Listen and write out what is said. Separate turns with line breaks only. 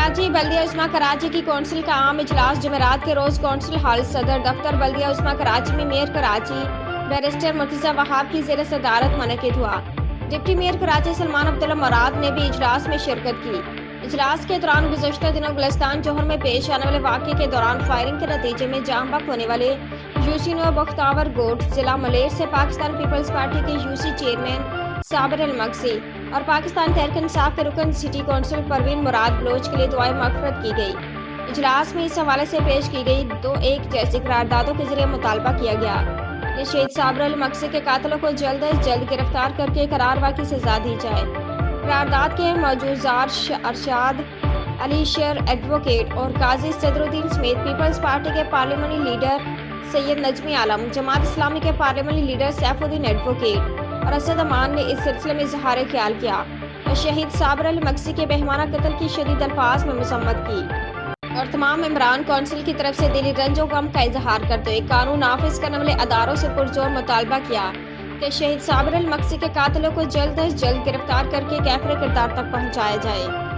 कराची बल्दिया उस्मा कराची की कौंसिल का आम इजलास जुमेरात के रोज कौंसिल हॉल सदर दफ्तर बल्दिया उस्मा कराची में मेयर कराची बैरिस्टर मुर्तजा वहाब की जेर सदारत मुनक्किद हुआ। डिप्टी मेयर कराची सलमान अब्दुल्ला मुराद ने भी इजलास में शिरकत की। इजलास के दौरान गुज़श्ता दिनों गुलिस्तान जौहर में पेश आने वाले वाक़े के दौरान फायरिंग के नतीजे में जाम बख्श होने वाले यूसी नो बख्तावर गोट जिला मलेर से पाकिस्तान पीपल्स पार्टी के यूसी चेयरमैन साबिर अल मक्सी और पाकिस्तान तहरीक इंसाफ के रुकन सिटी कौंसिल परवीन मुराद बलोच के लिए दुआए मग़फ़िरत की गई। इजलास में इस हवाले से पेश की गई 2 एक जैसी करारदादों के जरिए मुतालबा किया गया कि शहीद साबिर अल मक्सी के कातिलों को जल्द अज जल्द गिरफ्तार करके करारवा की सजा दी जाए। करारदाद के मौजूदार अरशाद अली शेर एडवोकेट और काजी सदरुद्दीन समेत पीपल्स पार्टी के पार्लियामेंट्री लीडर सैयद नजमी आलम, जमात इस्लामी के पार्लियामेंट्री लीडर सैफुद्दीन एडवोकेट और असद अमान ने इस सिलसिले में इजहार ख्याल किया और शहीद साबिर अल मक्सी के बेहमाना कत्ल की शदीद अल्फाज में मसम्मत की और तमाम मेंबरान कौंसिल की तरफ से दिली रंजो गम का इजहार करते हुए कानून नाफिज करने वाले अदारों से पुरजोर मुतालबा किया कि शहीद साबिर अल मक्सी के कातिलों को जल्द अज जल्द गिरफ्तार करके कैफरे किरदार तक पहुँचाया जाए।